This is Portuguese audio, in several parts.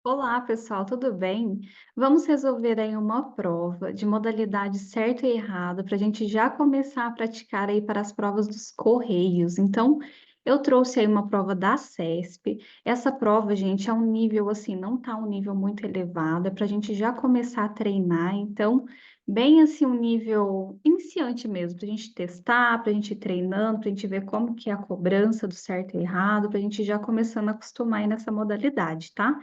Olá, pessoal, tudo bem? Vamos resolver aí uma prova de modalidade certo e errado para a gente já começar a praticar aí para as provas dos Correios. Então, eu trouxe aí uma prova da CESP. Essa prova, gente, é um nível assim, não tá um nível muito elevado, é para a gente já começar a treinar. Então, bem assim, um nível iniciante mesmo, para a gente testar, para a gente ir treinando, para a gente ver como que é a cobrança do certo e errado, para a gente já começando a acostumar aí nessa modalidade, tá?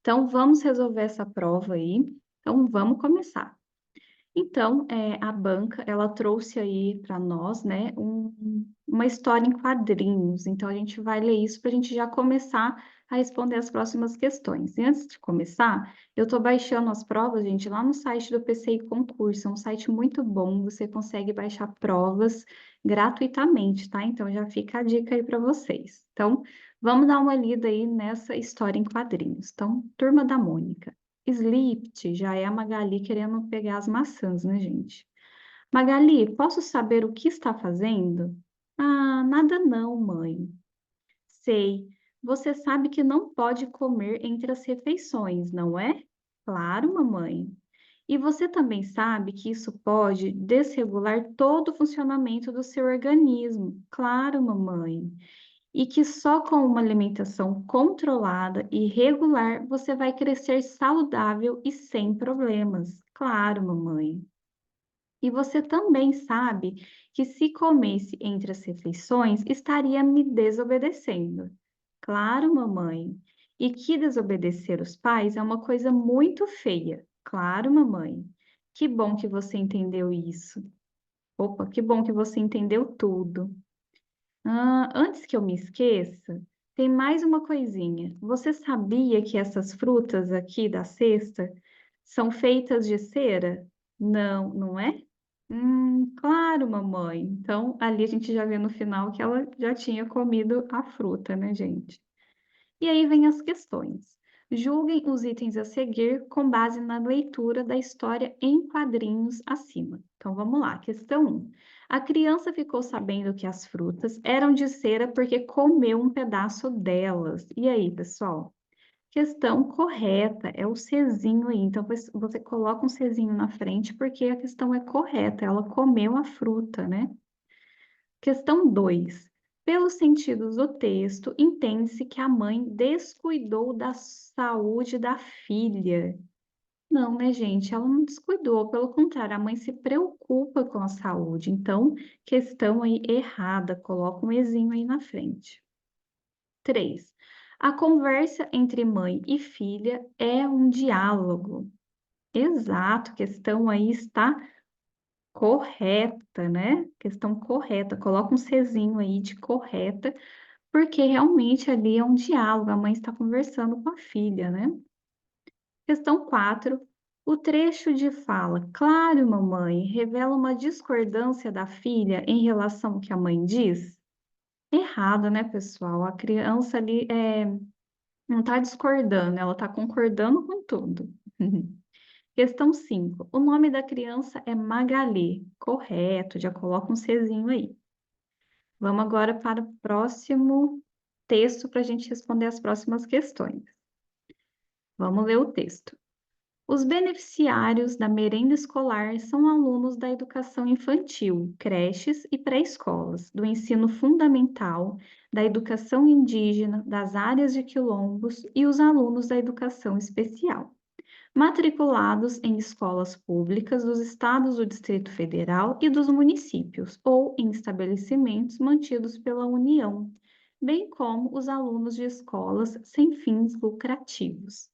Então, vamos resolver essa prova aí. Então, vamos começar. Então, a banca, ela trouxe aí para nós, né, uma história em quadrinhos. Então, a gente vai ler isso para a gente já começar a responder as próximas questões. E antes de começar, eu estou baixando as provas, gente, lá no site do PCI Concurso. É um site muito bom, você consegue baixar provas gratuitamente, tá? Então, já fica a dica aí para vocês. Então, vamos dar uma lida aí nessa história em quadrinhos. Então, Turma da Mônica. Slipt já é a Magali querendo pegar as maçãs, né, gente? Magali, posso saber o que está fazendo? Ah, nada não, mãe. Sei. Você sabe que não pode comer entre as refeições, não é? Claro, mamãe. E você também sabe que isso pode desregular todo o funcionamento do seu organismo. Claro, mamãe. E que só com uma alimentação controlada e regular você vai crescer saudável e sem problemas. Claro, mamãe. E você também sabe que se comesse entre as refeições, estaria me desobedecendo. Claro, mamãe. E que desobedecer os pais é uma coisa muito feia. Claro, mamãe. Que bom que você entendeu isso. Opa, que bom que você entendeu tudo. Ah, antes que eu me esqueça, tem mais uma coisinha. Você sabia que essas frutas aqui da cesta são feitas de cera? Não, não é? Claro, mamãe. Então, ali a gente já vê no final que ela já tinha comido a fruta, né, gente? E aí vem as questões. Julguem os itens a seguir com base na leitura da história em quadrinhos acima. Então vamos lá, questão 1. A criança ficou sabendo que as frutas eram de cera porque comeu um pedaço delas. E aí, pessoal? Questão correta, é o Czinho aí. Então você coloca um Czinho na frente porque a questão é correta, ela comeu a fruta, né? Questão 2. Pelos sentidos do texto, entende-se que a mãe descuidou da saúde da filha. Não, né, gente? Ela não descuidou, pelo contrário, a mãe se preocupa com a saúde. Então, questão aí errada, coloca um ezinho aí na frente. 3. A conversa entre mãe e filha é um diálogo. Exato, questão aí está correta, né? Questão correta. Coloca um Czinho aí de correta, porque realmente ali é um diálogo, a mãe está conversando com a filha, né? Questão 4. O trecho de fala, claro, mamãe, revela uma discordância da filha em relação ao que a mãe diz? Errado, né, pessoal? A criança ali não está discordando, ela está concordando com tudo. Questão 5. O nome da criança é Magali. Correto, já coloca um Czinho aí. Vamos agora para o próximo texto para a gente responder as próximas questões. Vamos ler o texto. Os beneficiários da merenda escolar são alunos da educação infantil, creches e pré-escolas, do ensino fundamental, da educação indígena, das áreas de quilombos e os alunos da educação especial, matriculados em escolas públicas dos estados do Distrito Federal e dos municípios, ou em estabelecimentos mantidos pela União, bem como os alunos de escolas sem fins lucrativos.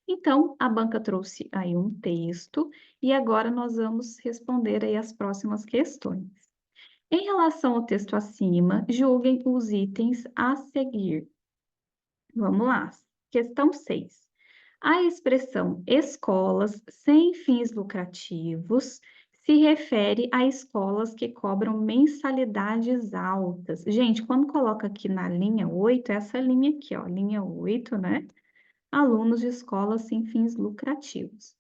Então, a banca trouxe aí um texto e agora nós vamos responder aí as próximas questões. Em relação ao texto acima, julguem os itens a seguir. Vamos lá. Questão 6. A expressão escolas sem fins lucrativos se refere a escolas que cobram mensalidades altas. Gente, quando coloca aqui na linha 8, essa linha aqui, ó, linha 8, né? Alunos de escolas sem fins lucrativos.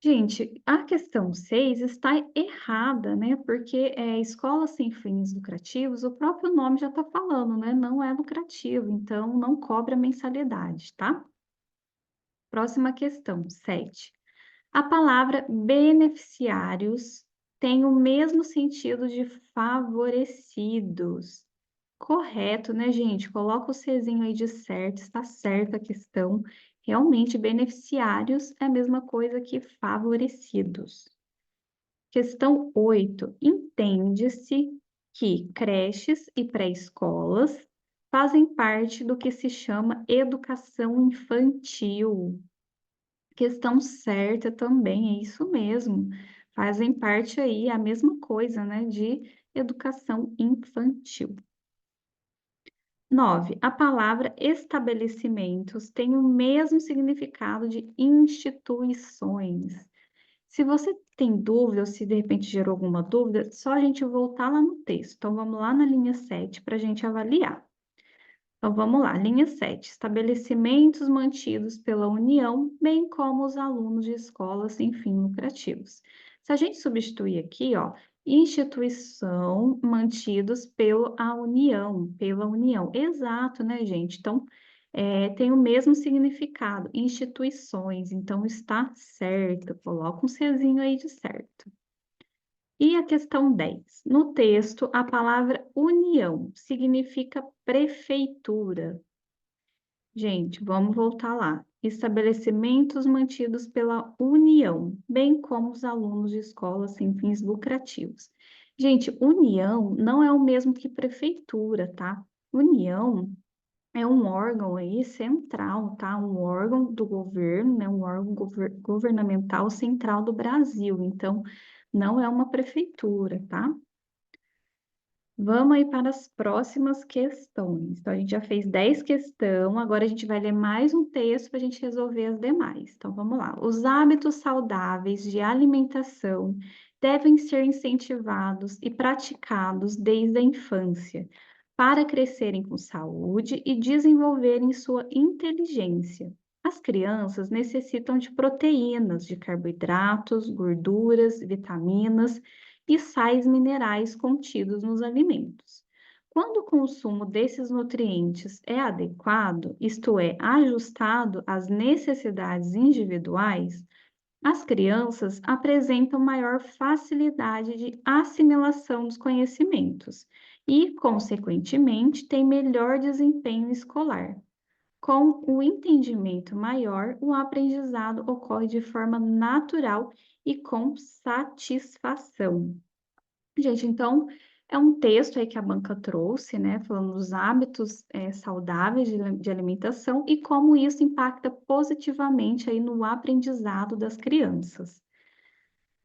Gente, a questão 6 está errada, né? Porque escola sem fins lucrativos, o próprio nome já está falando, né? Não é lucrativo, então não cobra mensalidade, tá? Próxima questão, 7. A palavra beneficiários tem o mesmo sentido de favorecidos. Correto, né, gente? Coloca o Czinho aí de certo, está certa a questão. Realmente, beneficiários é a mesma coisa que favorecidos. Questão 8. Entende-se que creches e pré-escolas fazem parte do que se chama educação infantil. Questão certa também, é isso mesmo. Fazem parte aí, a mesma coisa, né, de educação infantil. 9. A palavra estabelecimentos tem o mesmo significado de instituições. Se você tem dúvida ou se de repente gerou alguma dúvida, só a gente voltar lá no texto. Então, vamos lá na linha 7 para a gente avaliar. Então, vamos lá, linha 7. Estabelecimentos mantidos pela União, bem como os alunos de escolas sem fins lucrativos. Se a gente substituir aqui, ó, instituição mantidos pela União. Exato, né, gente? Então, tem o mesmo significado, instituições. Então, está certo. Coloca um Czinho aí de certo. E a questão 10. No texto, a palavra união significa prefeitura. Gente, vamos voltar lá. Estabelecimentos mantidos pela União, bem como os alunos de escolas sem fins lucrativos. Gente, união não é o mesmo que prefeitura, tá? União é um órgão aí central, tá? Um órgão do governo, né? Um órgão governamental central do Brasil. Então, não é uma prefeitura, tá? Vamos aí para as próximas questões. Então, a gente já fez 10 questões, agora a gente vai ler mais um texto para a gente resolver as demais. Então, vamos lá. Os hábitos saudáveis de alimentação devem ser incentivados e praticados desde a infância, para crescerem com saúde e desenvolverem sua inteligência. As crianças necessitam de proteínas, de carboidratos, gorduras, vitaminas e sais minerais contidos nos alimentos. Quando o consumo desses nutrientes é adequado, isto é, ajustado às necessidades individuais, as crianças apresentam maior facilidade de assimilação dos conhecimentos e, consequentemente, têm melhor desempenho escolar. Com o entendimento maior, o aprendizado ocorre de forma natural e com satisfação. Gente, então é um texto aí que a banca trouxe, né, falando dos hábitos saudáveis de alimentação e como isso impacta positivamente aí no aprendizado das crianças.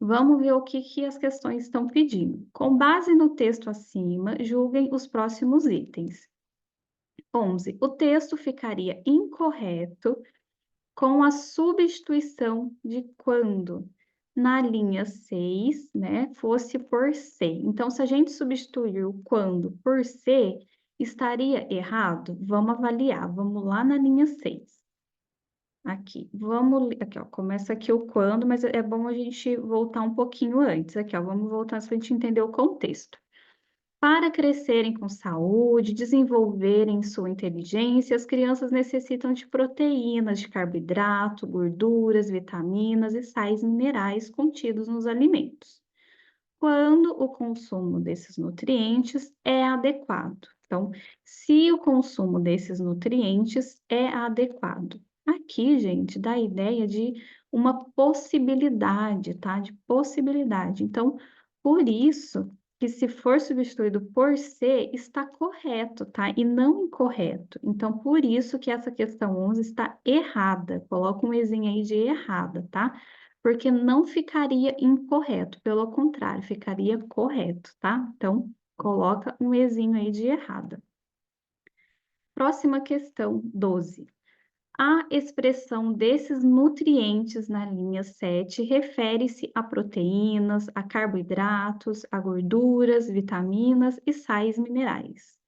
Vamos ver o que as questões estão pedindo. Com base no texto acima, julguem os próximos itens. 11. O texto ficaria incorreto com a substituição de quando na linha 6, né, fosse por se. Então, se a gente substituir o quando por se, estaria errado? Vamos avaliar. Vamos lá na linha 6. Aqui, aqui, ó, começa aqui o quando, mas é bom a gente voltar um pouquinho antes. Aqui, ó, vamos voltar para a gente entender o contexto. Para crescerem com saúde, desenvolverem sua inteligência, as crianças necessitam de proteínas, de carboidrato, gorduras, vitaminas e sais minerais contidos nos alimentos, quando o consumo desses nutrientes é adequado. Então, se o consumo desses nutrientes é adequado. Aqui, gente, dá a ideia de uma possibilidade, tá? De possibilidade. Então, por isso que se for substituído por ser, está correto, tá? E não incorreto. Então, por isso que essa questão 11 está errada. Coloca um ezinho aí de errada, tá? Porque não ficaria incorreto, pelo contrário, ficaria correto, tá? Então, coloca um ezinho aí de errada. Próxima questão, 12. A expressão desses nutrientes na linha 7 refere-se a proteínas, a carboidratos, a gorduras, vitaminas e sais minerais.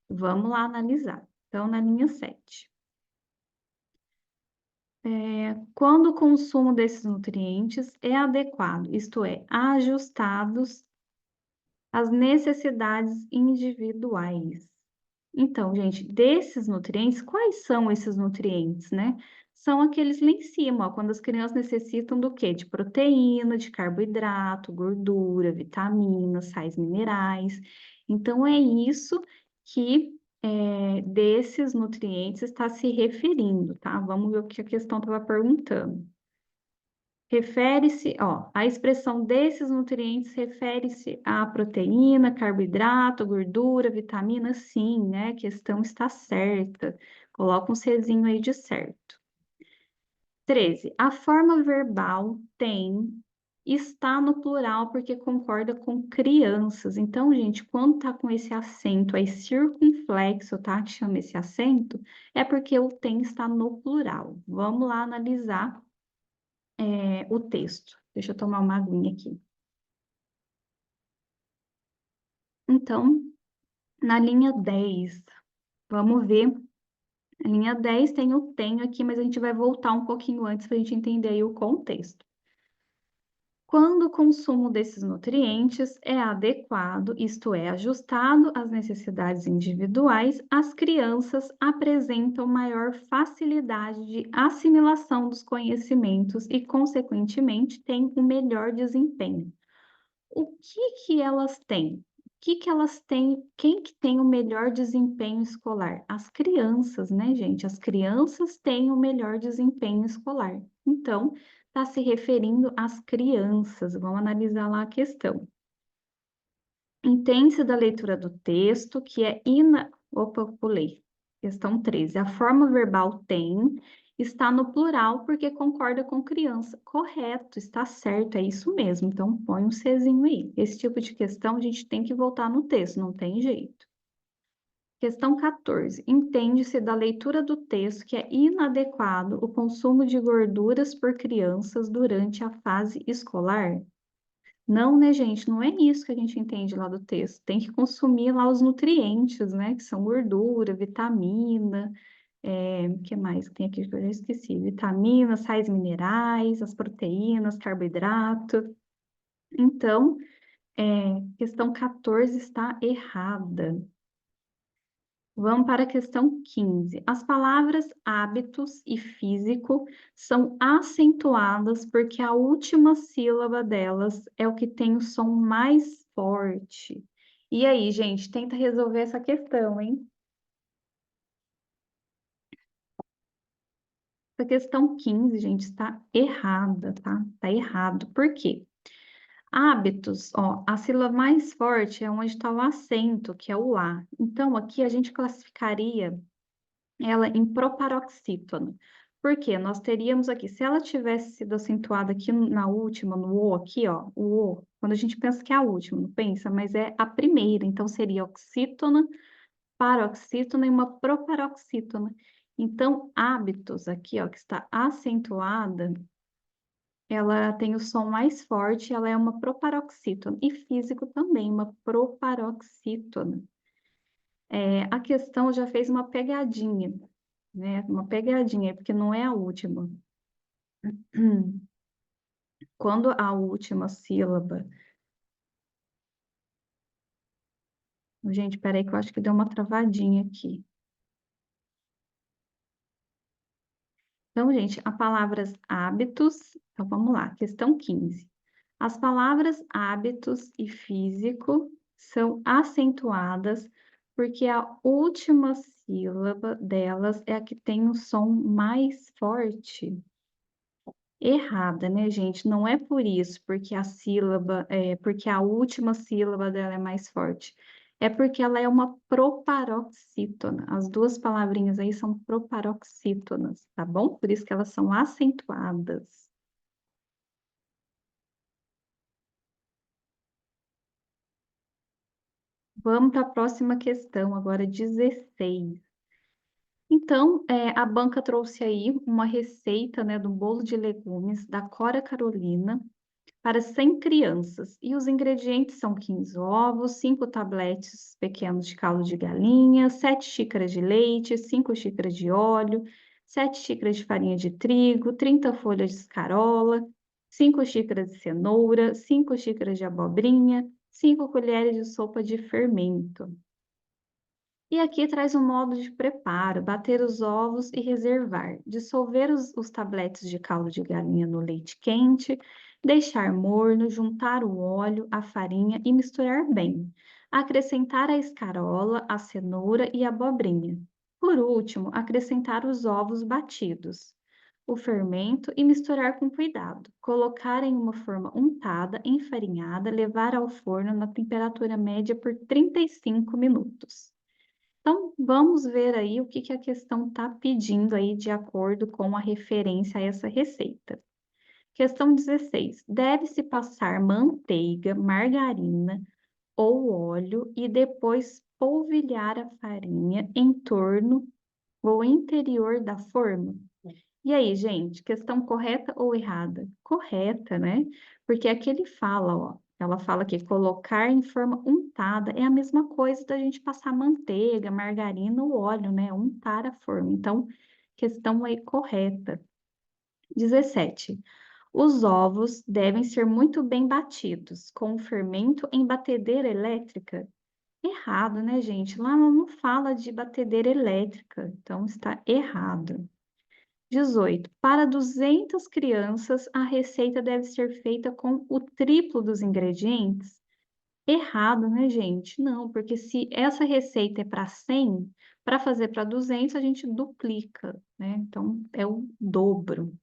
Vamos lá analisar. Então, na linha 7. Quando o consumo desses nutrientes é adequado, isto é, ajustados às necessidades individuais. Então, gente, desses nutrientes, quais são esses nutrientes, né? são aqueles lá em cima, ó, quando as crianças necessitam do quê? De proteína, de carboidrato, gordura, vitaminas, sais minerais. Então, é isso que desses nutrientes está se referindo, tá? Vamos ver o que a questão estava perguntando. Refere-se, ó, a expressão desses nutrientes refere-se à proteína, carboidrato, gordura, vitamina, sim, né? A questão está certa. Coloca um Czinho aí de certo. 13. A forma verbal tem, está no plural porque concorda com crianças. Então, gente, quando tá com esse acento aí circunflexo, tá? Que chama esse acento, é porque o tem está no plural. Vamos lá analisar o texto. Deixa eu tomar uma aguinha aqui. Então, na linha 10, vamos ver. A linha 10 tem o tenho aqui, mas a gente vai voltar um pouquinho antes para a gente entender aí o contexto. Quando o consumo desses nutrientes é adequado, isto é, ajustado às necessidades individuais, as crianças apresentam maior facilidade de assimilação dos conhecimentos e, consequentemente, têm um melhor desempenho. O que que elas têm? O que que elas têm? Quem que tem o melhor desempenho escolar? As crianças, né, gente? As crianças têm o melhor desempenho escolar. Então, está se referindo às crianças. Vamos analisar lá a questão. Entende-se da leitura do texto que é Opa, pulei. Questão 13. A forma verbal tem está no plural porque concorda com criança. Correto, está certo, é isso mesmo. Então, põe um Czinho aí. Esse tipo de questão a gente tem que voltar no texto, não tem jeito. Questão 14. Entende-se da leitura do texto que é inadequado o consumo de gorduras por crianças durante a fase escolar? Não, né, gente? Não é isso que a gente entende lá do texto. Tem que consumir lá os nutrientes, né? Que são gordura, vitamina, o que mais que tem aqui que eu já esqueci? Vitaminas, sais minerais, as proteínas, carboidrato. Então, questão 14 está errada. Vamos para a questão 15. As palavras hábitos e físico são acentuadas porque a última sílaba delas é o que tem o som mais forte. E aí, gente, tenta resolver essa questão, hein? Essa questão 15, gente, está errada, tá? Está errado. Por quê? Hábitos, ó, a sílaba mais forte é onde está o acento, que é o A. Então, aqui a gente classificaria ela em proparoxítona. Por quê? Nós teríamos aqui, se ela tivesse sido acentuada aqui na última, no O aqui, ó, o O, quando a gente pensa que é a última, não pensa, mas é a primeira, então seria oxítona, paroxítona e uma proparoxítona. Então, hábitos aqui, ó, que está acentuada, ela tem o som mais forte, ela é uma proparoxítona. E físico também, uma proparoxítona. A questão já fez uma pegadinha, né? Uma pegadinha, porque não é a última. Quando a última sílaba. Gente, peraí que eu acho que deu uma travadinha aqui. Então, gente, a palavras hábitos. Então, vamos lá, questão 15. As palavras hábitos e físico são acentuadas porque a última sílaba delas é a que tem o som mais forte. Errada, né, gente? Não é por isso, porque a sílaba, porque a última sílaba dela é mais forte. É porque ela é uma proparoxítona. As duas palavrinhas aí são proparoxítonas, tá bom? Por isso que elas são acentuadas. Vamos para a próxima questão, agora 16. Então, a banca trouxe aí uma receita, né, do bolo de legumes da Cora Carolina, para 100 crianças. E os ingredientes são 15 ovos, 5 tabletes pequenos de caldo de galinha, 7 xícaras de leite, 5 xícaras de óleo, 7 xícaras de farinha de trigo, 30 folhas de escarola, 5 xícaras de cenoura, 5 xícaras de abobrinha, 5 colheres de sopa de fermento. E aqui traz um modo de preparo: bater os ovos e reservar, dissolver os tabletes de caldo de galinha no leite quente, deixar morno, juntar o óleo, a farinha e misturar bem. Acrescentar a escarola, a cenoura e a abobrinha. Por último, acrescentar os ovos batidos, o fermento e misturar com cuidado. Colocar em uma forma untada, enfarinhada, levar ao forno na temperatura média por 35 minutos. Então, vamos ver aí o que que a questão está pedindo aí de acordo com a referência a essa receita. Questão 16. Deve-se passar manteiga, margarina ou óleo e depois polvilhar a farinha em torno ou interior da forma? E aí, gente, questão correta ou errada? Correta, né? Porque aqui ele fala, ó, ela fala que colocar em forma untada é a mesma coisa da gente passar manteiga, margarina ou óleo, né? Untar a forma. Então, questão aí correta. 17. Os ovos devem ser muito bem batidos, com o fermento em batedeira elétrica. Errado, né, gente? Lá não fala de batedeira elétrica, então está errado. 18. Para 200 crianças, a receita deve ser feita com o triplo dos ingredientes? Errado, né, gente? Não, porque se essa receita é para 100, para fazer para 200, a gente duplica, né? Então, é o dobro.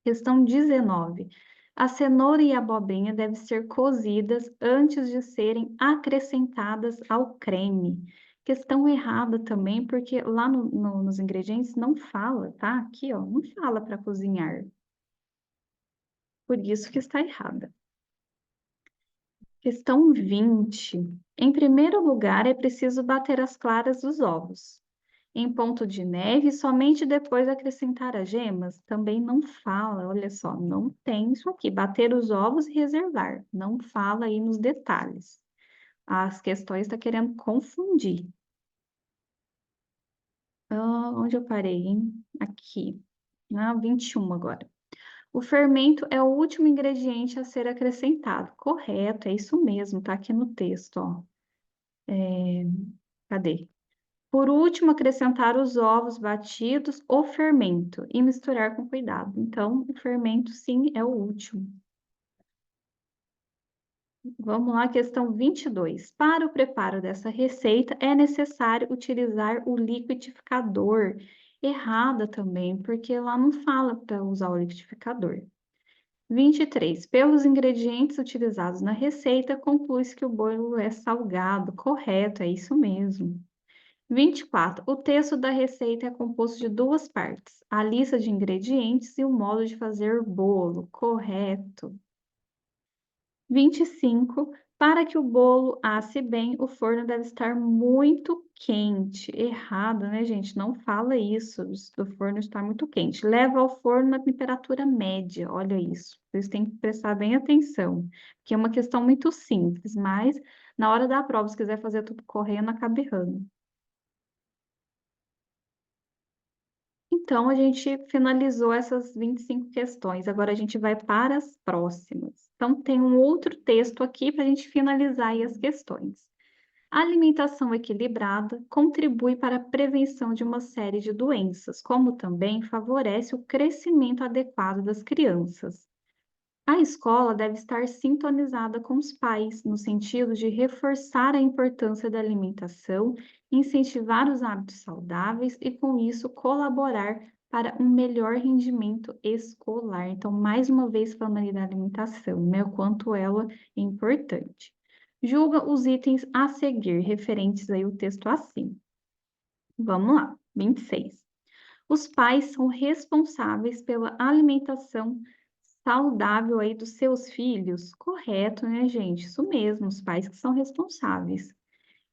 Questão 19. A cenoura e a abobrinha devem ser cozidas antes de serem acrescentadas ao creme. Questão errada também, porque lá nos ingredientes não fala, tá? Aqui, ó, não fala para cozinhar. Por isso que está errada. Questão 20. Em primeiro lugar, é preciso bater as claras dos ovos. Em ponto de neve, somente depois acrescentar as gemas? Também não fala, olha só, não tem isso aqui. Bater os ovos e reservar. Não fala aí nos detalhes. As questões estão querendo confundir. Onde eu parei, hein? Aqui. 21 agora. O fermento é o último ingrediente a ser acrescentado. Correto, é isso mesmo, tá aqui no texto, ó. Cadê? Por último, acrescentar os ovos batidos ou fermento e misturar com cuidado. Então, o fermento, sim, é o último. Vamos lá, questão 22. Para o preparo dessa receita, é necessário utilizar o liquidificador. Errada também, porque lá não fala para usar o liquidificador. 23. Pelos ingredientes utilizados na receita, conclui-se que o bolo é salgado. Correto, é isso mesmo. 24. O texto da receita é composto de duas partes: a lista de ingredientes e o modo de fazer bolo. Correto. 25. Para que o bolo asse bem, o forno deve estar muito quente. Errado, né, gente? Não fala isso, do forno estar muito quente. Leva ao forno na temperatura média. Olha isso. Vocês têm que prestar bem atenção, porque é uma questão muito simples, mas na hora da prova, se quiser fazer tudo correndo, acaba errando. Então, a gente finalizou essas 25 questões. Agora, a gente vai para as próximas. Então, tem um outro texto aqui para a gente finalizar aí as questões. A alimentação equilibrada contribui para a prevenção de uma série de doenças, como também favorece o crescimento adequado das crianças. A escola deve estar sintonizada com os pais, no sentido de reforçar a importância da alimentação, incentivar os hábitos saudáveis e, com isso, colaborar para um melhor rendimento escolar. Então, mais uma vez falando aí da alimentação, né? O quanto ela é importante. Julga os itens a seguir, referentes aí ao texto acima. Vamos lá, 26. Os pais são responsáveis pela alimentação saudável aí dos seus filhos? Correto, né, gente? Isso mesmo, os pais que são responsáveis.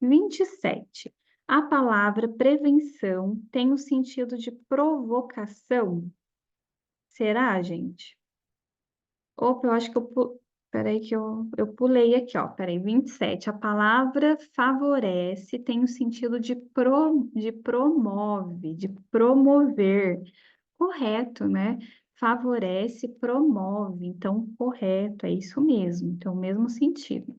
27. A palavra prevenção tem o sentido de provocação? Será, gente? Opa, eu acho que Peraí que eu pulei aqui, ó. Peraí, 27. A palavra favorece tem o sentido de promove, de promover. Correto, né? Favorece, promove. Então, correto, é isso mesmo. Então, o mesmo sentido.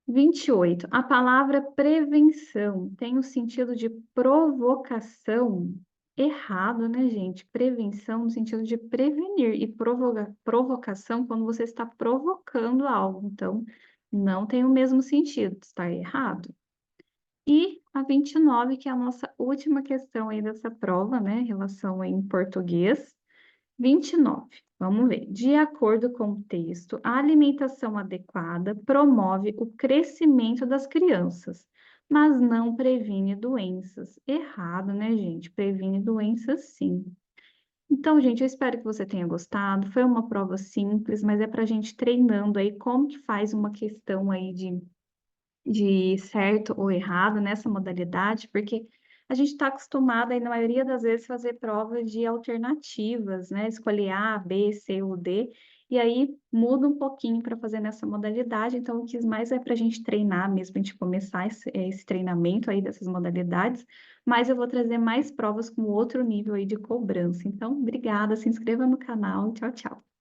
28. A palavra prevenção tem o sentido de provocação? Errado, né, gente? Prevenção no sentido de prevenir e provocação quando você está provocando algo. Então, não tem o mesmo sentido, está errado. E a 29, que é a nossa última questão aí dessa prova, né, relação em português. 29. Vamos ver. De acordo com o texto, a alimentação adequada promove o crescimento das crianças, mas não previne doenças. Errado, né, gente? Previne doenças, sim. Então, gente, eu espero que você tenha gostado. Foi uma prova simples, mas é para a gente treinando aí como que faz uma questão aí de certo ou errado nessa modalidade, porque a gente está acostumado aí, na maioria das vezes, fazer prova de alternativas, né? Escolher A, B, C ou D, e aí muda um pouquinho para fazer nessa modalidade. Então, o que mais é para a gente treinar mesmo, a gente começar esse treinamento aí dessas modalidades, mas eu vou trazer mais provas com outro nível aí de cobrança. Então, obrigada, se inscreva no canal, tchau, tchau.